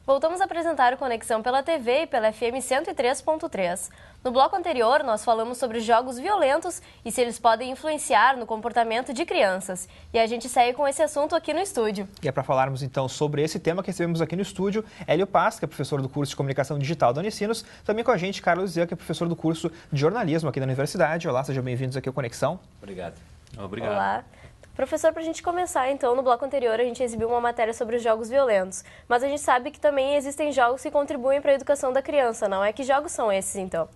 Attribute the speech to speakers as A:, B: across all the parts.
A: Voltamos a apresentar o Conexão pela TV e pela FM 103.3. No bloco anterior, nós falamos sobre jogos violentos e se eles podem influenciar no comportamento de crianças. E a gente segue com esse assunto aqui no estúdio.
B: E é para falarmos então sobre esse tema que recebemos aqui no estúdio, Hélio Paz, que é professor do curso de Comunicação Digital da Unicinos, também com a gente, Carlos Zé, que é professor do curso de Jornalismo aqui da Universidade. Olá, sejam bem-vindos aqui ao Conexão.
C: Obrigado.
D: Obrigado.
A: Olá. Professor, para a gente começar, então, no bloco anterior a gente exibiu uma matéria sobre os jogos violentos, mas a gente sabe que também existem jogos que contribuem para a educação da criança, não é? Que jogos são esses, então?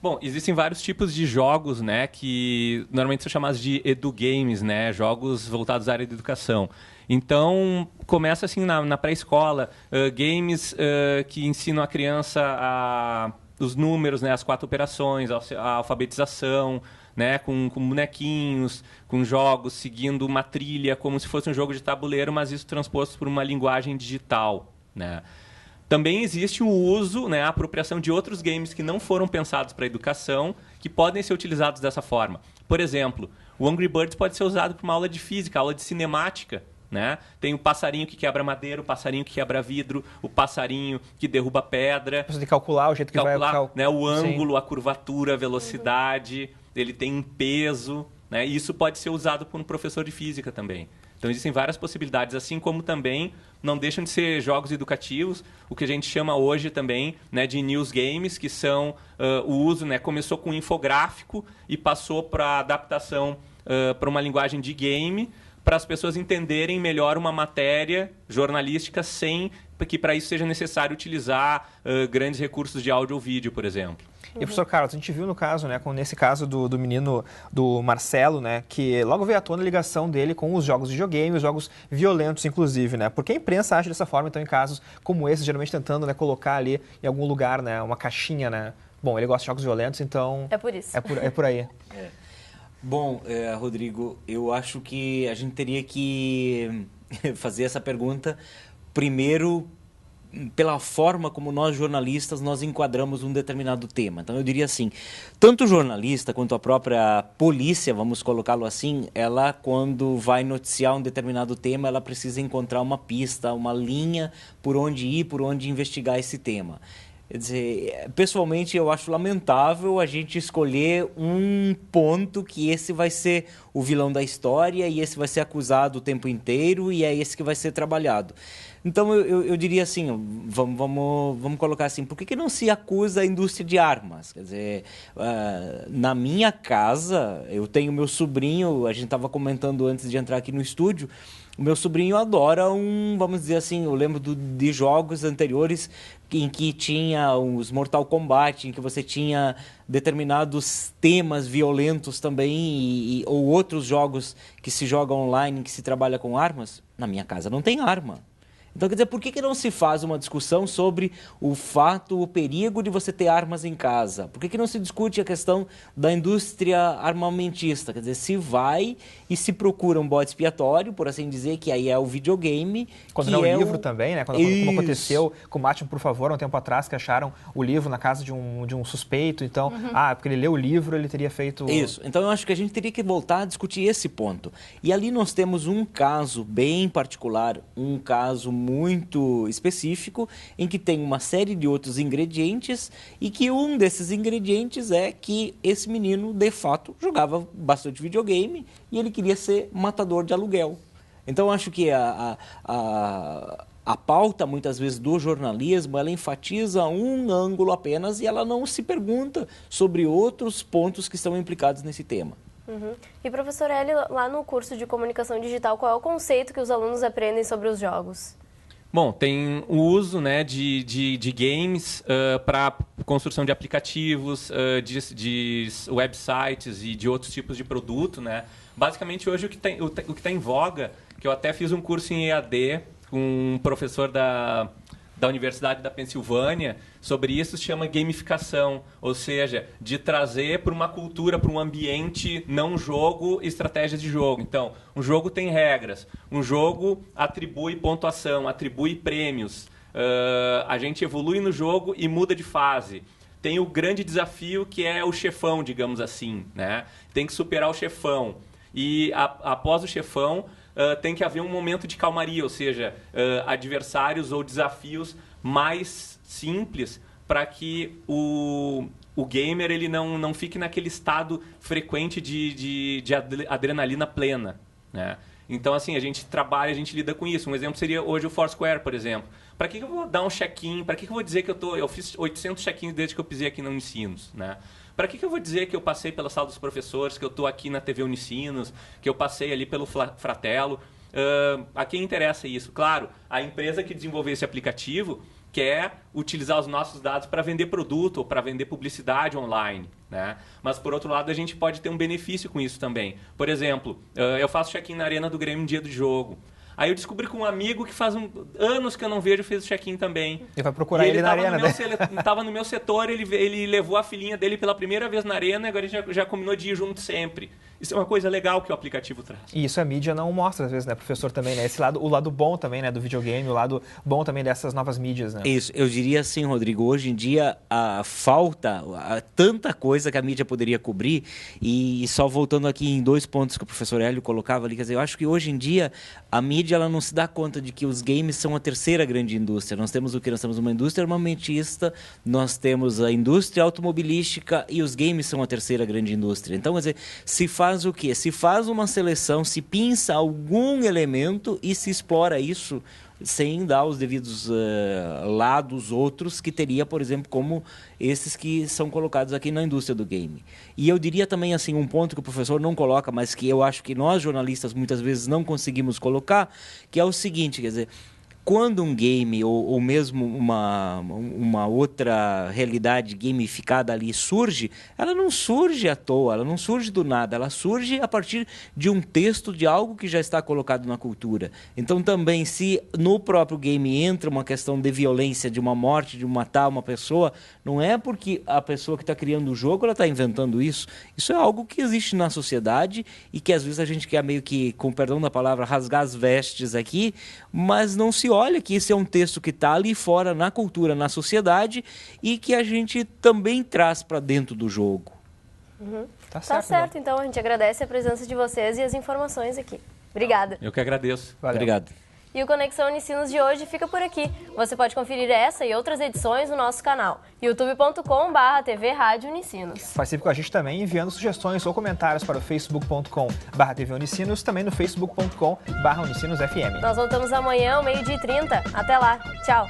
D: Bom, existem vários tipos de jogos, né, que normalmente são chamados de edugames, né, jogos voltados à área de educação. Então, começa assim na pré-escola, games que ensinam a criança os números, né, as 4 operações, a alfabetização, né, com bonequinhos, com jogos, seguindo uma trilha, como se fosse um jogo de tabuleiro, mas isso transposto por uma linguagem digital, né. Também existe o uso, né, a apropriação de outros games que não foram pensados para a educação, que podem ser utilizados dessa forma. Por exemplo, o Angry Birds pode ser usado para uma aula de física, aula de cinemática, né? Tem o passarinho que quebra madeira, o passarinho que quebra vidro, o passarinho que derruba pedra.
B: Você tem que calcular o jeito que vai...
D: Né, o ângulo, a curvatura, a velocidade, ele tem um peso, né? E isso pode ser usado por um professor de física também. Então, existem várias possibilidades, assim como também não deixam de ser jogos educativos, o que a gente chama hoje também, né, de news games, que são o uso, né, começou com infográfico e passou para adaptação para uma linguagem de game, para as pessoas entenderem melhor uma matéria jornalística sem que para isso seja necessário utilizar grandes recursos de áudio ou vídeo, por exemplo.
B: E, professor Carlos, a gente viu no caso, né, nesse caso do menino, do Marcelo, né, que logo veio à tona a ligação dele com os jogos de videogame, os jogos violentos, inclusive, né? Por que a imprensa age dessa forma, então, em casos como esse, geralmente tentando, né, colocar ali em algum lugar, né, uma caixinha, né? Bom, ele gosta de jogos violentos, então...
A: É por isso.
B: É por aí.
C: Bom, Rodrigo, eu acho que a gente teria que fazer essa pergunta primeiro pela forma como nós jornalistas nós enquadramos um determinado tema. Então eu diria assim, tanto o jornalista quanto a própria polícia, vamos colocá-lo assim, ela quando vai noticiar um determinado tema, ela precisa encontrar uma pista, uma linha por onde ir, por onde investigar esse tema. Quer dizer, pessoalmente eu acho lamentável a gente escolher um ponto que esse vai ser o vilão da história e esse vai ser acusado o tempo inteiro e é esse que vai ser trabalhado. Então eu diria assim, vamos colocar assim, por que não se acusa a indústria de armas? Quer dizer, na minha casa, eu tenho meu sobrinho, a gente estava comentando antes de entrar aqui no estúdio, o meu sobrinho adora vamos dizer assim, eu lembro de jogos anteriores em que tinha os Mortal Kombat, em que você tinha determinados temas violentos também, ou outros jogos que se jogam online, que se trabalha com armas. Na minha casa não tem arma. Então, quer dizer, por que não se faz uma discussão sobre o fato, o perigo de você ter armas em casa? Por que não se discute a questão da indústria armamentista? Quer dizer, se vai e se procura um bode expiatório, por assim dizer, que aí é o videogame.
B: Quando não é o livro também, né? Como aconteceu com o Batman, por favor, há um tempo atrás, que acharam o livro na casa de um suspeito. Então, porque ele leu o livro, ele teria feito...
C: Isso. Então, eu acho que a gente teria que voltar a discutir esse ponto. E ali nós temos um caso bem particular, um caso muito específico, em que tem uma série de outros ingredientes e que um desses ingredientes é que esse menino, de fato, jogava bastante videogame e ele queria ser matador de aluguel. Então, eu acho que a pauta, muitas vezes, do jornalismo, ela enfatiza um ângulo apenas e ela não se pergunta sobre outros pontos que estão implicados nesse tema.
A: E, professor Hélio, lá no curso de Comunicação Digital, qual é o conceito que os alunos aprendem sobre os jogos?
D: Bom, tem o uso, né, de games para construção de aplicativos, de websites e de outros tipos de produto, né? Basicamente, hoje, o que está em voga, que eu até fiz um curso em EAD com um professor da Universidade da Pensilvânia, sobre isso se chama gamificação, ou seja, de trazer para uma cultura, para um ambiente, não jogo, estratégias de jogo. Então, um jogo tem regras, um jogo atribui pontuação, atribui prêmios, a gente evolui no jogo e muda de fase. Tem o grande desafio que é o chefão, digamos assim, né? Tem que superar o chefão. E após o chefão, tem que haver um momento de calmaria, ou seja, adversários ou desafios mais simples para que o gamer ele não fique naquele estado frequente de adrenalina plena, né? Então, assim, a gente trabalha, a gente lida com isso. Um exemplo seria hoje o Foursquare, por exemplo. Para que eu vou dar um check-in? Para que eu vou dizer que eu fiz 800 check-ins desde que eu pisei aqui no Unicinos, né? Para que eu vou dizer que eu passei pela sala dos professores, que eu estou aqui na TV Unicinos, que eu passei ali pelo Fratelo? A quem interessa isso? Claro, a empresa que desenvolveu esse aplicativo quer utilizar os nossos dados para vender produto ou para vender publicidade online, né? Mas, por outro lado, a gente pode ter um benefício com isso também. Por exemplo, eu faço check-in na Arena do Grêmio no dia do jogo. Aí eu descobri que um amigo que faz anos que eu não vejo fez o check-in também.
B: E vai procurar ele na Arena, né?
D: Estava no meu setor, ele levou a filhinha dele pela primeira vez na Arena e agora a gente já combinou de ir junto sempre. Isso é uma coisa legal que o aplicativo traz.
B: E isso a mídia não mostra, às vezes, né, professor, também, né? Esse lado, o lado bom também, né, do videogame, o lado bom também dessas novas mídias, né?
C: Isso, eu diria assim, Rodrigo, hoje em dia falta tanta coisa que a mídia poderia cobrir, e só voltando aqui em 2 pontos que o professor Hélio colocava ali, quer dizer, eu acho que hoje em dia a mídia ela não se dá conta de que os games são a terceira grande indústria. Nós temos o que? Nós temos uma indústria armamentista, nós temos a indústria automobilística e os games são a terceira grande indústria. Então, quer dizer, se faz o quê? Se faz uma seleção, se pinça algum elemento e se explora isso sem dar os devidos lados outros que teria, por exemplo, como esses que são colocados aqui na indústria do game. E eu diria também assim um ponto que o professor não coloca, mas que eu acho que nós jornalistas muitas vezes não conseguimos colocar, que é o seguinte, quer dizer, quando um game ou mesmo uma outra realidade gamificada ali surge, ela não surge à toa, ela não surge do nada, ela surge a partir de um texto, de algo que já está colocado na cultura. Então também, se no próprio game entra uma questão de violência, de uma morte, de matar uma pessoa, não é porque a pessoa que está criando o jogo ela está inventando isso. Isso é algo que existe na sociedade e que às vezes a gente quer meio que, com perdão da palavra, rasgar as vestes aqui, mas não se olha que esse é um texto que está ali fora na cultura, na sociedade e que a gente também traz para dentro do jogo.
A: Uhum. Tá certo, então a gente agradece a presença de vocês e as informações aqui. Obrigada.
D: Eu que agradeço.
B: Valeu.
C: Obrigado.
A: E o Conexão Unicinos de hoje fica por aqui. Você pode conferir essa e outras edições no nosso canal, youtube.com/TV Rádio Unicinos.
B: Participe com a gente também enviando sugestões ou comentários para o facebook.com/TV Unicinos, também no facebook.com/UnicinosFM.
A: Nós voltamos amanhã, ao 12h30. Até lá. Tchau.